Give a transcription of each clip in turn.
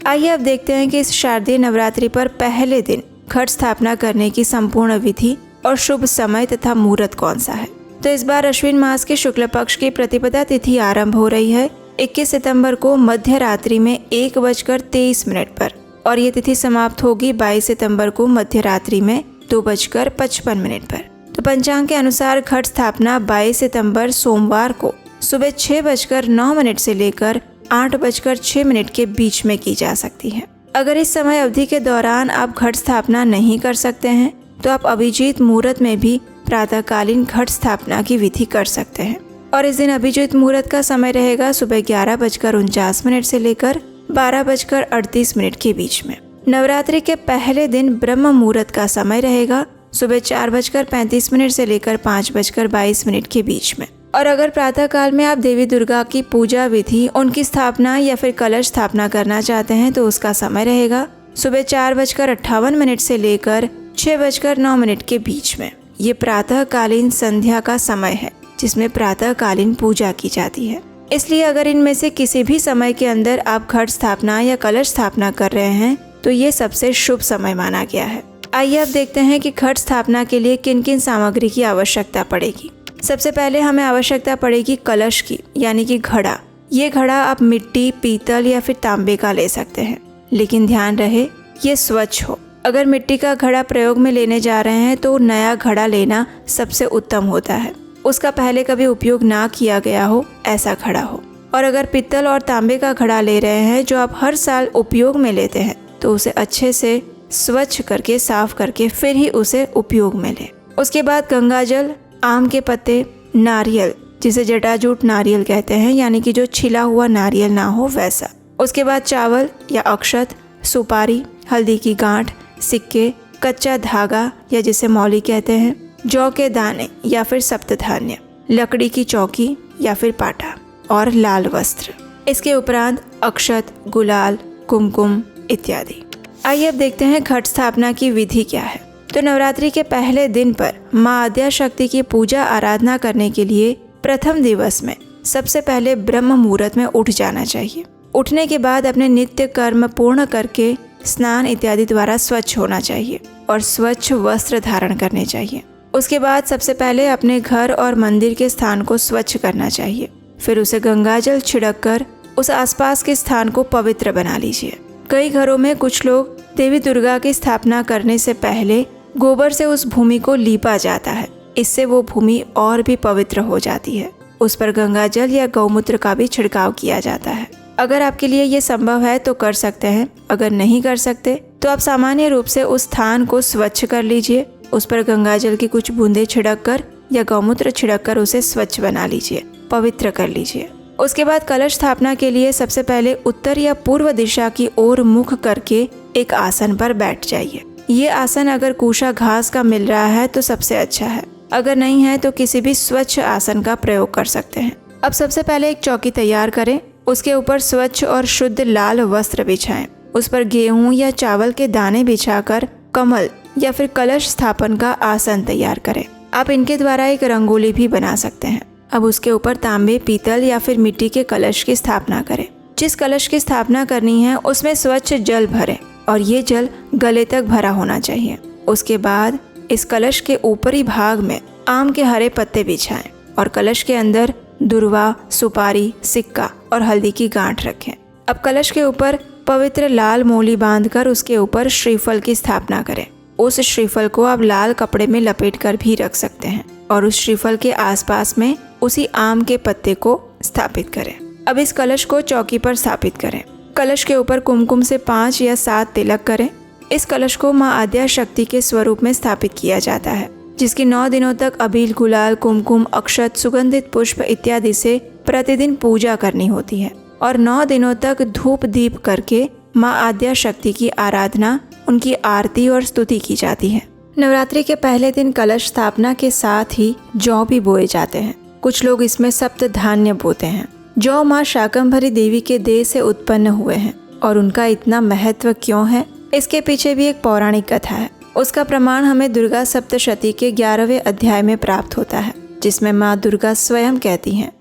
आइए अब देखते हैं कि इस शारदीय नवरात्रि पर पहले दिन घट स्थापना करने की संपूर्ण विधि और शुभ समय तथा मुहूर्त कौन सा है। तो इस बार अश्विन मास के शुक्ल पक्ष की प्रतिपदा तिथि आरंभ हो रही है 21 सितंबर को मध्य रात्रि में 1:23 पर और ये तिथि समाप्त होगी 22 सितंबर को मध्य रात्रि में 2:55 पर। तो पंचांग के अनुसार घट स्थापना 22 सितंबर सोमवार को सुबह 6:09 से लेकर 8:06 के बीच में की जा सकती है। अगर इस समय अवधि के दौरान आप घट स्थापना नहीं कर सकते हैं तो आप अभिजीत मुहूर्त में भी प्रातःकालीन घट स्थापना की विधि कर सकते हैं। और इस दिन अभिजीत मुहूर्त का समय रहेगा सुबह 11:49 से लेकर 12:38 के बीच में। नवरात्रि के पहले दिन ब्रह्म मुहूर्त का समय रहेगा सुबह 4:35 से लेकर 5:22 के बीच में। और अगर प्रातः काल में आप देवी दुर्गा की पूजा विधि, उनकी स्थापना या फिर कलश स्थापना करना चाहते हैं तो उसका समय रहेगा सुबह 4:58 से लेकर 6:09 के बीच में। ये प्रातःकालीन संध्या का समय है जिसमें प्रातःकालीन पूजा की जाती है। इसलिए अगर इनमें से किसी भी समय के अंदर आप घट स्थापना या कलश स्थापना कर रहे हैं तो ये सबसे शुभ समय माना गया है। आइए अब देखते हैं कि घट स्थापना के लिए किन किन सामग्री की आवश्यकता पड़ेगी। सबसे पहले हमें आवश्यकता पड़ेगी कलश की, यानी कि घड़ा। ये घड़ा आप मिट्टी, पीतल या फिर तांबे का ले सकते हैं, लेकिन ध्यान रहे ये स्वच्छ हो। अगर मिट्टी का घड़ा प्रयोग में लेने जा रहे हैं तो नया घड़ा लेना सबसे उत्तम होता है। उसका पहले कभी उपयोग ना किया गया हो ऐसा घड़ा हो। और अगर पीतल और तांबे का घड़ा ले रहे हैं जो आप हर साल उपयोग में लेते हैं तो उसे अच्छे से स्वच्छ करके, साफ करके फिर ही उसे उपयोग में लें। उसके बाद गंगा जल, आम के पत्ते, नारियल जिसे जटाजूट नारियल कहते हैं, यानी कि जो छिला हुआ नारियल ना हो वैसा। उसके बाद चावल या अक्षत, सुपारी, हल्दी की गांठ, सिक्के, कच्चा धागा या जिसे मौली कहते हैं, जौ के दाने या फिर सप्तधान्य, लकड़ी की चौकी या फिर पाटा और लाल वस्त्र। इसके उपरांत अक्षत, गुलाल, कुमकुम इत्यादि। आइए अब देखते हैं घट स्थापना की विधि क्या है। तो नवरात्रि के पहले दिन पर माँ आद्या शक्ति की पूजा आराधना करने के लिए प्रथम दिवस में सबसे पहले ब्रह्म मुहूर्त में उठ जाना चाहिए। उठने के बाद अपने नित्य कर्म पूर्ण करके स्नान इत्यादि द्वारा स्वच्छ होना चाहिए और स्वच्छ वस्त्र धारण करने चाहिए। उसके बाद सबसे पहले अपने घर और मंदिर के स्थान को स्वच्छ करना चाहिए। फिर उसे गंगाजल छिड़क कर उस आसपास के स्थान को पवित्र बना लीजिए। कई घरों में कुछ लोग देवी दुर्गा की स्थापना करने से पहले गोबर से उस भूमि को लीपा जाता है। इससे वो भूमि और भी पवित्र हो जाती है। उस पर गंगाजल या गौमूत्र का भी छिड़काव किया जाता है। अगर आपके लिए ये संभव है तो कर सकते हैं, अगर नहीं कर सकते तो आप सामान्य रूप से उस स्थान को स्वच्छ कर लीजिए। उस पर गंगाजल की कुछ बूंदें छिड़क कर या गौमूत्र छिड़क कर उसे स्वच्छ बना लीजिए, पवित्र कर लीजिए। उसके बाद कलश स्थापना के लिए सबसे पहले उत्तर या पूर्व दिशा की ओर मुख करके एक आसन पर बैठ जाइए। ये आसन अगर कूशा घास का मिल रहा है तो सबसे अच्छा है, अगर नहीं है तो किसी भी स्वच्छ आसन का प्रयोग कर सकते हैं। अब सबसे पहले एक चौकी तैयार करें, उसके ऊपर स्वच्छ और शुद्ध लाल वस्त्र बिछाएं। उस पर गेहूं या चावल के दाने बिछाकर कमल या फिर कलश स्थापन का आसन तैयार करें। आप इनके द्वारा एक रंगोली भी बना सकते हैं। अब उसके ऊपर तांबे, पीतल या फिर मिट्टी के कलश की स्थापना करें। जिस कलश की स्थापना करनी है उसमें स्वच्छ जल भरें और ये जल गले तक भरा होना चाहिए। उसके बाद इस कलश के ऊपरी भाग में आम के हरे पत्ते बिछाएं और कलश के अंदर दुर्वा, सुपारी, सिक्का और हल्दी की गांठ रखें। अब कलश के ऊपर पवित्र लाल मोली बांधकर उसके ऊपर श्रीफल की स्थापना करें। उस श्रीफल को आप लाल कपड़े में लपेट कर भी रख सकते हैं और उस श्रीफल के आसपास में उसी आम के पत्ते को स्थापित करें। अब इस कलश को चौकी पर स्थापित करें। कलश के ऊपर कुमकुम से 5 या 7 तिलक करें। इस कलश को माँ आद्या शक्ति के स्वरूप में स्थापित किया जाता है, जिसकी 9 दिनों तक अबील, गुलाल, कुमकुम, अक्षत, सुगंधित पुष्प इत्यादि से प्रतिदिन पूजा करनी होती है और 9 दिनों तक धूप दीप करके माँ आद्या शक्ति की आराधना, उनकी आरती और स्तुति की जाती है। नवरात्रि के पहले दिन कलश स्थापना के साथ ही जौ भी बोए जाते हैं। कुछ लोग इसमें सप्त धान्य बोते हैं। जौ माँ शाकंभरी देवी के देह से उत्पन्न हुए हैं और उनका इतना महत्व क्यों है, इसके पीछे भी एक पौराणिक कथा है। उसका प्रमाण हमें दुर्गा सप्तशती के 11वें अध्याय में प्राप्त होता है, जिसमें माँ दुर्गा स्वयं कहती हैं,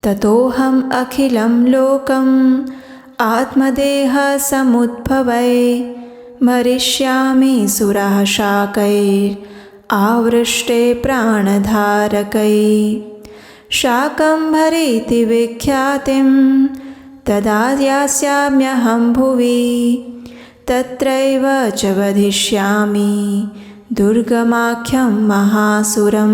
ततोहम अखिलम लोकम आत्मदेह समुद्भवै मरिष्यामि सुरः शाकैरावृष्टे प्राणधारकै शाकम्भरीति विख्यातिं तदा यास्याम्यहं भुवि तत्रैव च वधिष्यामि दुर्गमाख्यम महासुरम।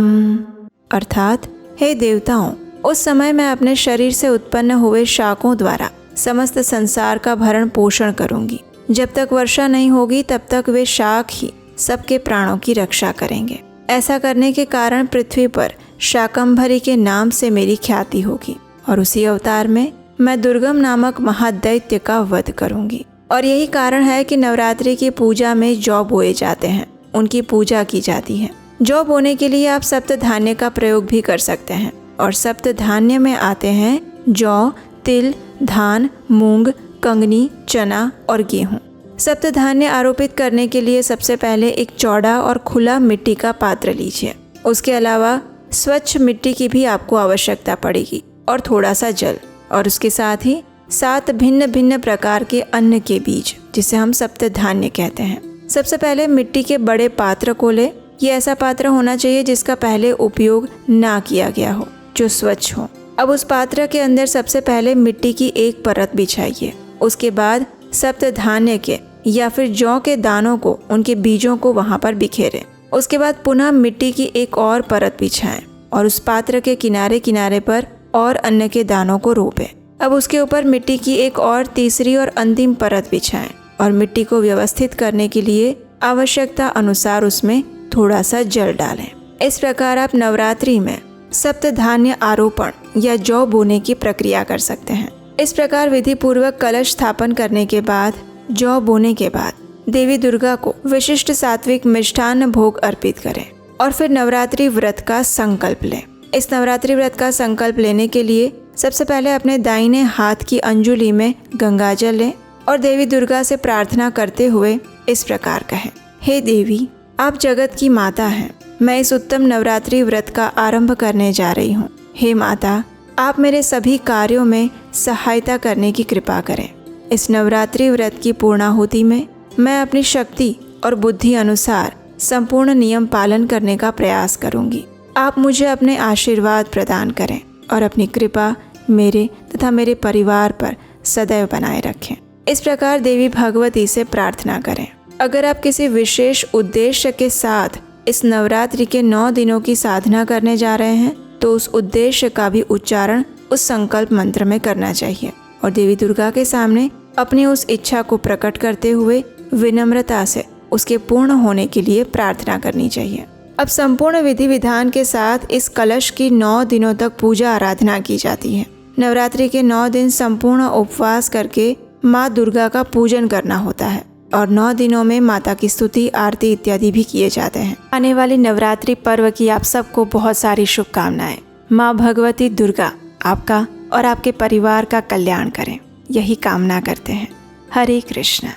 अर्थात, हे देवताओं, उस समय मैं अपने शरीर से उत्पन्न हुए शाकों द्वारा समस्त संसार का भरण पोषण करूंगी। जब तक वर्षा नहीं होगी तब तक वे शाक ही सबके प्राणों की रक्षा करेंगे। ऐसा करने के कारण पृथ्वी पर शाकंभरी के नाम से मेरी ख्याति होगी और उसी अवतार में मैं दुर्गम नामक महादैत्य का वध करूंगी। और यही कारण है कि नवरात्रि की पूजा में जौ बोए जाते हैं, उनकी पूजा की जाती है। जौ बोने के लिए आप सप्त धान्य का प्रयोग भी कर सकते हैं और सप्त धान्य में आते हैं जौ, तिल, धान, मूंग, कंगनी, चना और गेहूं। सप्त धान्य आरोपित करने के लिए सबसे पहले एक चौड़ा और खुला मिट्टी का पात्र लीजिए। उसके अलावा स्वच्छ मिट्टी की भी आपको आवश्यकता पड़ेगी और थोड़ा सा जल, और उसके साथ ही 7 भिन्न भिन्न प्रकार के अन्न के बीज, जिसे हम सप्त धान्य कहते हैं। सबसे पहले मिट्टी के बड़े पात्र को ले। ये ऐसा पात्र होना चाहिए जिसका पहले उपयोग ना किया गया हो, जो स्वच्छ हो। अब उस पात्र के अंदर सबसे पहले मिट्टी की एक परत बिछाइए। उसके बाद सप्त धान्य के या फिर जौ के दानों को, उनके बीजों को वहाँ पर बिखेरें। उसके बाद पुनः मिट्टी की एक और परत बिछाएं और उस पात्र के किनारे किनारे पर और अन्न के दानों को रोपें। अब उसके ऊपर मिट्टी की एक और तीसरी और अंतिम परत बिछाएं और मिट्टी को व्यवस्थित करने के लिए आवश्यकता अनुसार उसमें थोड़ा सा जल डालें। इस प्रकार आप नवरात्रि में सप्त धान्य आरोपण या जौ बोने की प्रक्रिया कर सकते हैं। इस प्रकार विधि पूर्वक कलश स्थापन करने के बाद, जौ बोने के बाद देवी दुर्गा को विशिष्ट सात्विक मिष्ठान्न भोग अर्पित करें और फिर नवरात्रि व्रत का संकल्प लें। इस नवरात्रि व्रत का संकल्प लेने के लिए सबसे पहले अपने दाहिने हाथ की अंजुली में गंगाजल लें और देवी दुर्गा से प्रार्थना करते हुए इस प्रकार कहें, हे देवी, आप जगत की माता हैं। मैं इस उत्तम नवरात्रि व्रत का आरंभ करने जा रही हूँ। हे माता, आप मेरे सभी कार्यों में सहायता करने की कृपा करें। इस नवरात्रि व्रत की पूर्णाहुति में मैं अपनी शक्ति और बुद्धि अनुसार संपूर्ण नियम पालन करने का प्रयास करूंगी। आप मुझे अपने आशीर्वाद प्रदान करें और अपनी कृपा मेरे तथा मेरे परिवार पर सदैव बनाए रखें। इस प्रकार देवी भगवती से प्रार्थना करें। अगर आप किसी विशेष उद्देश्य के साथ इस नवरात्रि के 9 दिनों की साधना करने जा रहे हैं तो उस उद्देश्य का भी उच्चारण उस संकल्प मंत्र में करना चाहिए और देवी दुर्गा के सामने अपनी उस इच्छा को प्रकट करते हुए विनम्रता से उसके पूर्ण होने के लिए प्रार्थना करनी चाहिए। अब संपूर्ण विधि विधान के साथ इस कलश की 9 दिनों तक पूजा आराधना की जाती है। नवरात्रि के 9 दिन संपूर्ण उपवास करके माँ दुर्गा का पूजन करना होता है और 9 दिनों में माता की स्तुति, आरती इत्यादि भी किए जाते हैं। आने वाली नवरात्रि पर्व की आप सबको बहुत सारी शुभकामनाएं। माँ भगवती दुर्गा आपका और आपके परिवार का कल्याण करें, यही कामना करते हैं। हरे कृष्ण।